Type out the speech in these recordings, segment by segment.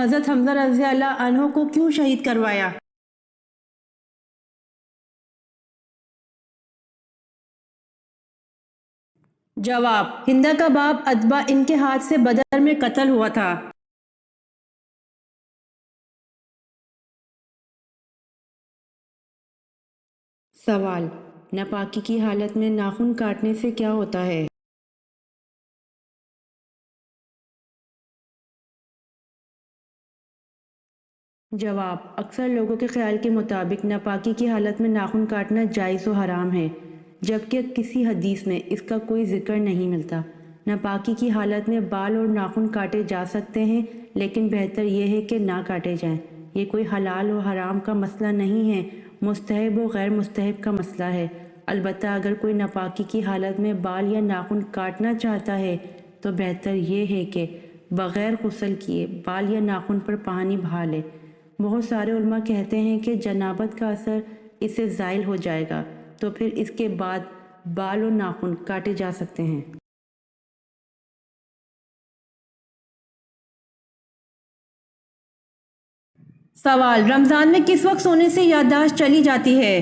حضرت حمزہ رضی اللہ عنہ کو کیوں شہید کروایا؟ جواب: ہندہ کا باپ اتبا ان کے ہاتھ سے بدر میں قتل ہوا تھا۔ سوال: ناپاکی کی حالت میں ناخن کاٹنے سے کیا ہوتا ہے؟ جواب: اکثر لوگوں کے خیال کے مطابق ناپاکی کی حالت میں ناخن کاٹنا جائز و حرام ہے، جبکہ کسی حدیث میں اس کا کوئی ذکر نہیں ملتا۔ ناپاکی کی حالت میں بال اور ناخن کاٹے جا سکتے ہیں، لیکن بہتر یہ ہے کہ نہ کاٹے جائیں۔ یہ کوئی حلال و حرام کا مسئلہ نہیں ہے، مستحب و غیر مستحب کا مسئلہ ہے۔ البتہ اگر کوئی ناپاکی کی حالت میں بال یا ناخن کاٹنا چاہتا ہے تو بہتر یہ ہے کہ بغیر غسل کیے بال یا ناخن پر پانی بہا لے۔ بہت سارے علماء کہتے ہیں کہ جنابت کا اثر اس سے زائل ہو جائے گا، تو پھر اس کے بعد بال اور ناخن کاٹے جا سکتے ہیں۔ سوال: رمضان میں کس وقت سونے سے یادداشت چلی جاتی ہے؟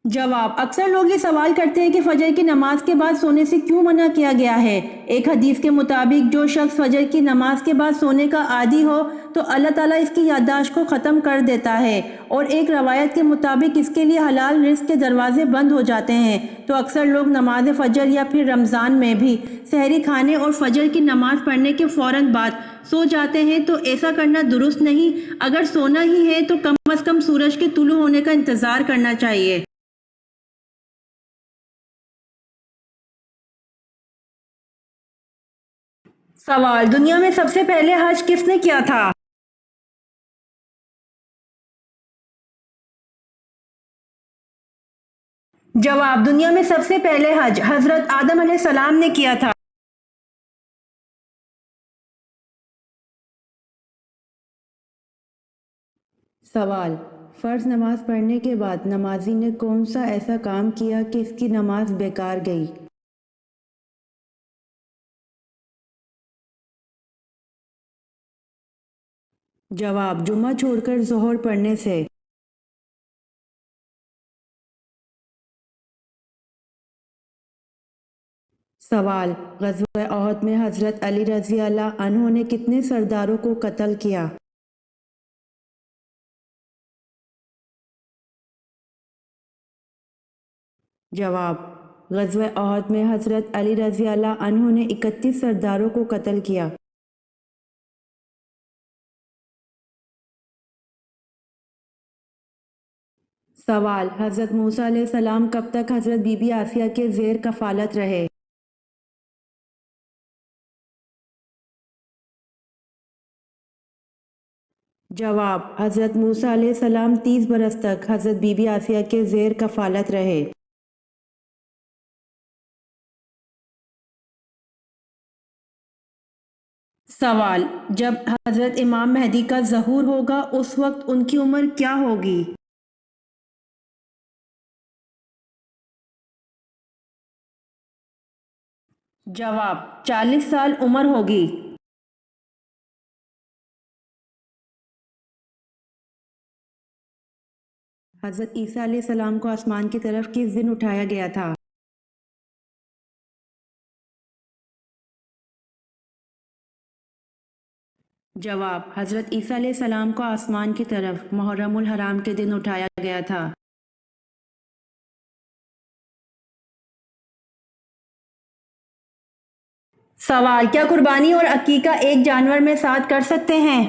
جواب: اکثر لوگ یہ سوال کرتے ہیں کہ فجر کی نماز کے بعد سونے سے کیوں منع کیا گیا ہے۔ ایک حدیث کے مطابق جو شخص فجر کی نماز کے بعد سونے کا عادی ہو تو اللہ تعالیٰ اس کی یادداشت کو ختم کر دیتا ہے، اور ایک روایت کے مطابق اس کے لیے حلال رزق کے دروازے بند ہو جاتے ہیں۔ تو اکثر لوگ نماز فجر یا پھر رمضان میں بھی سحری کھانے اور فجر کی نماز پڑھنے کے فوراً بعد سو جاتے ہیں، تو ایسا کرنا درست نہیں۔ اگر سونا ہی ہے تو کم از کم سورج کے طلوع ہونے کا انتظار کرنا چاہیے۔ سوال: دنیا میں سب سے پہلے حج کس نے کیا تھا؟ جواب: دنیا میں سب سے پہلے حج حضرت آدم علیہ السلام نے کیا تھا۔ سوال: فرض نماز پڑھنے کے بعد نمازی نے کون سا ایسا کام کیا کہ اس کی نماز بیکار گئی؟ جواب: جمعہ چھوڑ کر ظہر پڑھنے سے۔ سوال: غزوہ احد میں حضرت علی رضی اللہ عنہ نے کتنے سرداروں کو قتل کیا؟ جواب: غزوہ احد میں حضرت علی رضی اللہ عنہ نے 31 سرداروں کو قتل کیا۔ سوال: حضرت موسیٰ علیہ السلام کب تک حضرت بی بی آسیہ کے زیر کفالت رہے؟ جواب: حضرت موسیٰ علیہ السلام 30 برس تک حضرت بی بی آسیہ کے زیر کفالت رہے۔ سوال: جب حضرت امام مہدی کا ظہور ہوگا اس وقت ان کی عمر کیا ہوگی؟ جواب: 40 سال عمر ہوگی۔ حضرت عیسیٰ علیہ السلام کو آسمان کی طرف کس دن اٹھایا گیا تھا؟ جواب: حضرت عیسیٰ علیہ السلام کو آسمان کی طرف محرم الحرام کے دن اٹھایا گیا تھا۔ سوال: کیا قربانی اور عقیقہ ایک جانور میں ساتھ کر سکتے ہیں؟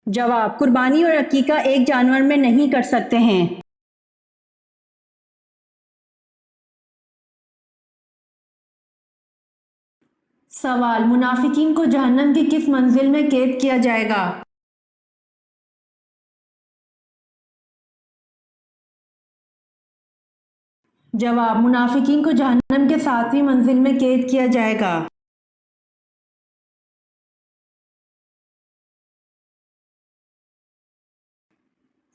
جواب: قربانی اور عقیقہ ایک جانور میں نہیں کر سکتے ہیں۔ سوال: منافقین کو جہنم کی کس منزل میں قید کیا جائے گا؟ جواب: منافقین کو جہنم کے 7ویں منزل میں قید کیا جائے گا۔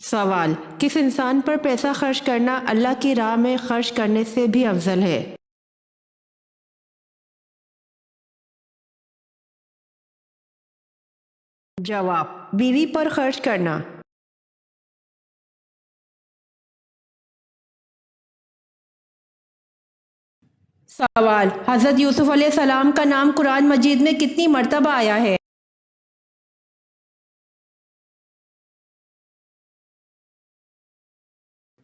سوال: کس انسان پر پیسہ خرچ کرنا اللہ کی راہ میں خرچ کرنے سے بھی افضل ہے؟ جواب: بیوی پر خرچ کرنا۔ سوال: حضرت یوسف علیہ السلام کا نام قرآن مجید میں کتنی مرتبہ آیا ہے؟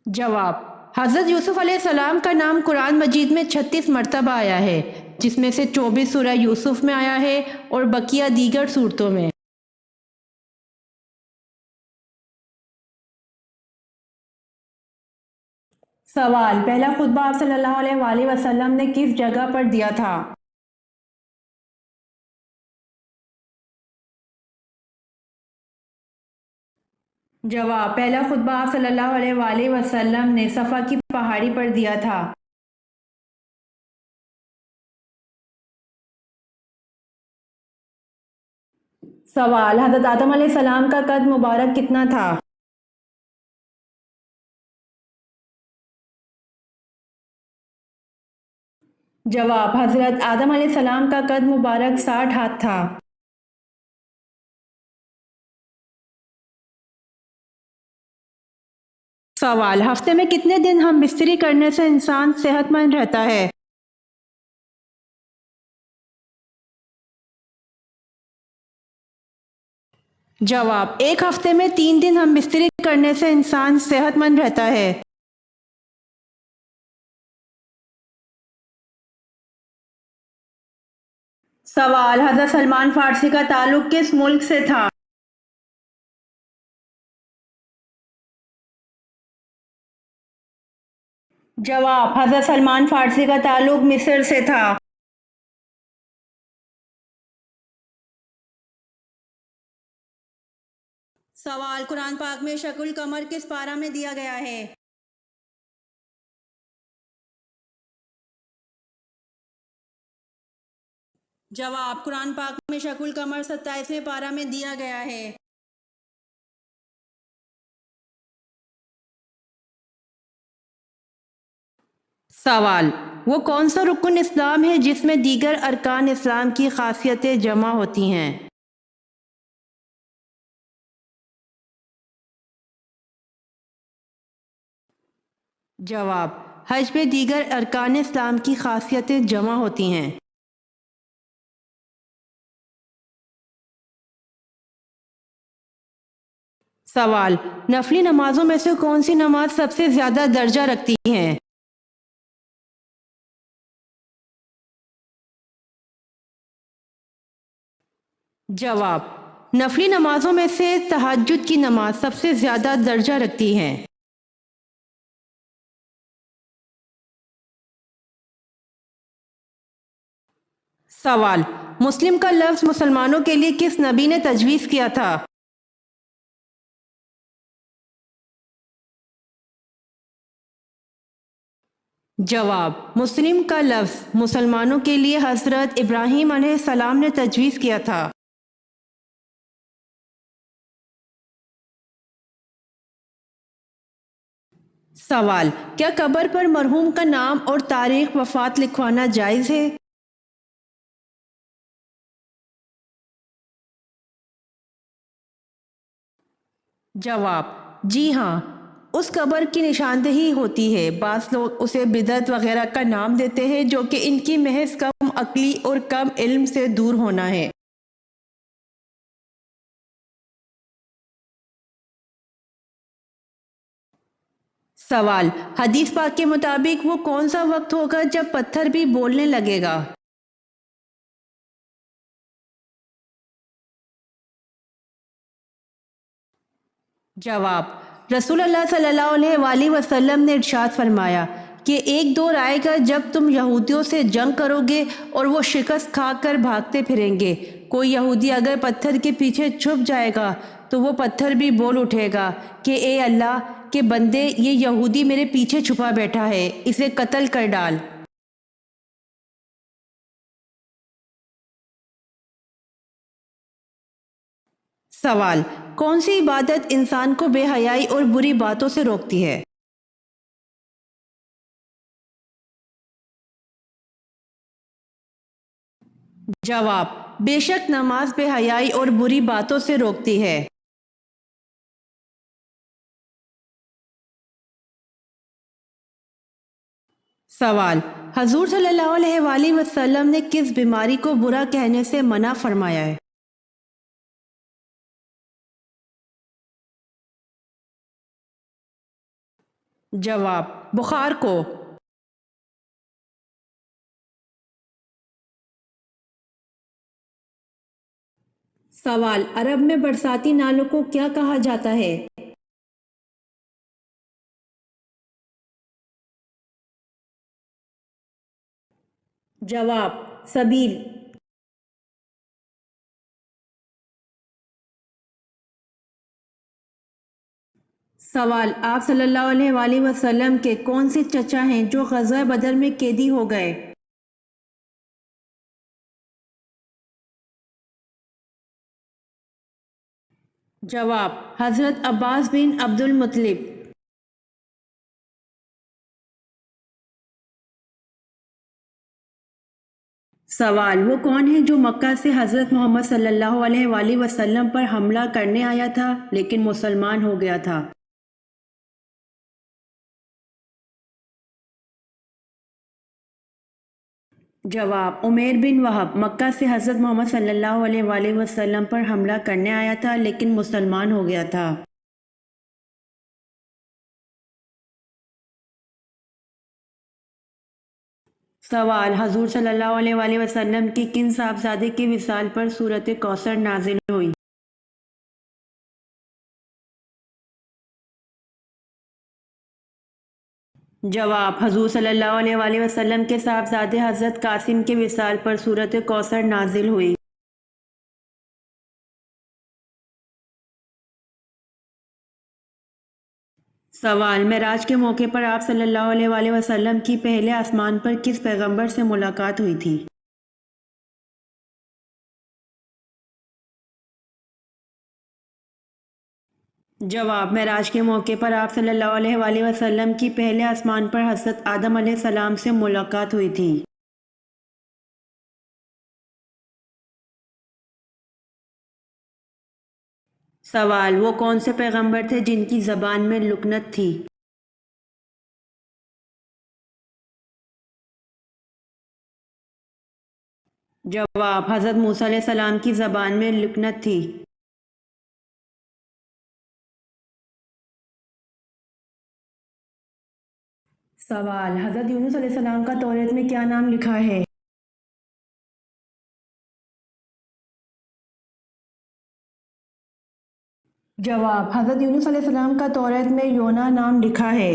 جواب: حضرت یوسف علیہ السلام کا نام قرآن مجید میں 36 مرتبہ آیا ہے، جس میں سے 24 سورہ یوسف میں آیا ہے اور بقیہ دیگر صورتوں میں۔ سوال: پہلا خطبہ آپ صلی اللہ علیہ وآلہ وسلم نے کس جگہ پر دیا تھا؟ جواب: پہلا خطبہ آپ صلی اللہ علیہ وآلہ وسلم نے صفا کی پہاڑی پر دیا تھا۔ سوال: حضرت آدم علیہ السلام کا قد مبارک کتنا تھا؟ جواب: حضرت آدم علیہ السلام کا قد مبارک 60 ہاتھ تھا۔ سوال: ہفتے میں کتنے دن ہم بستری کرنے سے انسان صحت مند رہتا ہے؟ جواب: ایک ہفتے میں 3 دن ہم بستری کرنے سے انسان صحت مند رہتا ہے۔ سوال: حضرت سلمان فارسی کا تعلق کس ملک سے تھا؟ جواب: حضرت سلمان فارسی کا تعلق مصر سے تھا۔ سوال: قرآن پاک میں شق القمر کس پارہ میں دیا گیا ہے؟ جواب: قرآن پاک میں شق القمر 27ویں پارہ میں دیا گیا ہے۔ سوال: وہ کون سا رکن اسلام ہے جس میں دیگر ارکان اسلام کی خاصیتیں جمع ہوتی ہیں؟ جواب: حج میں دیگر ارکان اسلام کی خاصیتیں جمع ہوتی ہیں۔ سوال: نفلی نمازوں میں سے کون سی نماز سب سے زیادہ درجہ رکھتی ہیں؟ جواب: نفلی نمازوں میں سے تہجد کی نماز سب سے زیادہ درجہ رکھتی ہیں۔ سوال: مسلم کا لفظ مسلمانوں کے لیے کس نبی نے تجویز کیا تھا؟ جواب: مسلم کا لفظ مسلمانوں کے لیے حضرت ابراہیم علیہ السلام نے تجویز کیا تھا۔ سوال: کیا قبر پر مرحوم کا نام اور تاریخ وفات لکھوانا جائز ہے؟ جواب: جی ہاں، اس قبر کی نشاندہی ہوتی ہے۔ بعض لوگ اسے بدعت وغیرہ کا نام دیتے ہیں، جو کہ ان کی محض کم عقلی اور کم علم سے دور ہونا ہے۔ سوال: حدیث پاک کے مطابق وہ کون سا وقت ہوگا جب پتھر بھی بولنے لگے گا؟ جواب: رسول اللہ صلی اللہ علیہ وآلہ وسلم نے ارشاد فرمایا کہ ایک دور آئے گا جب تم یہودیوں سے جنگ کرو گے اور وہ شکست کھا کر بھاگتے پھریں گے۔ کوئی یہودی اگر پتھر کے پیچھے چھپ جائے گا تو وہ پتھر بھی بول اٹھے گا کہ اے اللہ کے بندے، یہ یہودی میرے پیچھے چھپا بیٹھا ہے، اسے قتل کر ڈال۔ سوال: کون سی عبادت انسان کو بے حیائی اور بری باتوں سے روکتی ہے؟ جواب: بے شک نماز بے حیائی اور بری باتوں سے روکتی ہے۔ سوال: حضور صلی اللہ علیہ وآلہ وسلم نے کس بیماری کو برا کہنے سے منع فرمایا ہے؟ جواب: بخار کو۔ سوال: عرب میں برساتی نالوں کو کیا کہا جاتا ہے؟ جواب: سبیل۔ سوال: آپ صلی اللہ علیہ وآلہ وسلم کے کون سے چچا ہیں جو غزوہ بدر میں قیدی ہو گئے؟ جواب: حضرت عباس بن عبد المطلب۔ سوال: وہ کون ہے جو مکہ سے حضرت محمد صلی اللہ علیہ وآلہ وسلم پر حملہ کرنے آیا تھا لیکن مسلمان ہو گیا تھا؟ جواب: عمیر بن وہب مکہ سے حضرت محمد صلی اللہ علیہ وآلہ وسلم پر حملہ کرنے آیا تھا لیکن مسلمان ہو گیا تھا۔ سوال: حضور صلی اللہ علیہ وآلہ وسلم کی کن صاحبزادے کی وصال پر سورۃ کوثر نازل ہوئی؟ جواب: حضور صلی اللہ علیہ وآلہ وسلم کے صاحبزادے حضرت قاسم کے وصال پر سورۃ کوثر نازل ہوئی۔ سوال: معراج کے موقع پر آپ صلی اللہ علیہ وآلہ وسلم کی پہلے آسمان پر کس پیغمبر سے ملاقات ہوئی تھی؟ جواب: معراج کے موقع پر آپ صلی اللہ علیہ وآلہ وسلم کی پہلے آسمان پر حضرت آدم علیہ السلام سے ملاقات ہوئی تھی۔ سوال: وہ کون سے پیغمبر تھے جن کی زبان میں لکنت تھی؟ جواب: حضرت موسیٰ علیہ السلام کی زبان میں لکنت تھی۔ سوال: حضرت یونس علیہ السلام کا توریت میں کیا نام لکھا ہے؟ جواب: حضرت یونس علیہ السلام کا توریت میں یونا نام لکھا ہے۔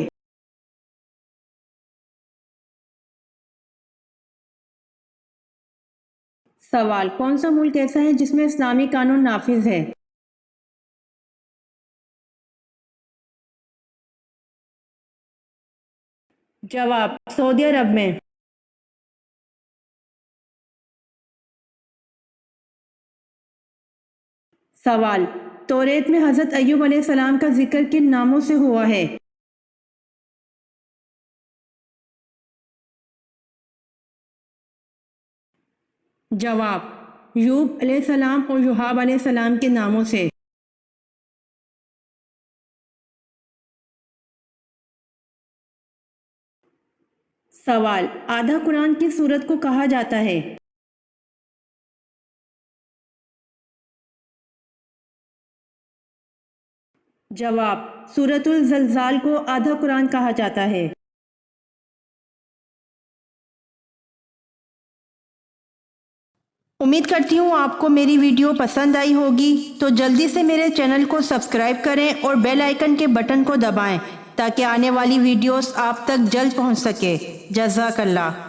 سوال: کون سا ملک ایسا ہے جس میں اسلامی قانون نافذ ہے؟ جواب: سعودی عرب میں۔ سوال: توریت میں حضرت ایوب علیہ السلام کا ذکر کن ناموں سے ہوا ہے؟ جواب: یوب علیہ السلام اور یوحب علیہ السلام کے ناموں سے۔ سوال: آدھا قرآن کس سورت کو کہا جاتا ہے؟ جواب: سورۃ الزلزال کو آدھا قرآن کہا جاتا ہے۔ امید کرتی ہوں آپ کو میری ویڈیو پسند آئی ہوگی، تو جلدی سے میرے چینل کو سبسکرائب کریں اور بیل آئیکن کے بٹن کو دبائیں تاکہ آنے والی ویڈیوز آپ تک جلد پہنچ سکے۔ جزاک اللہ۔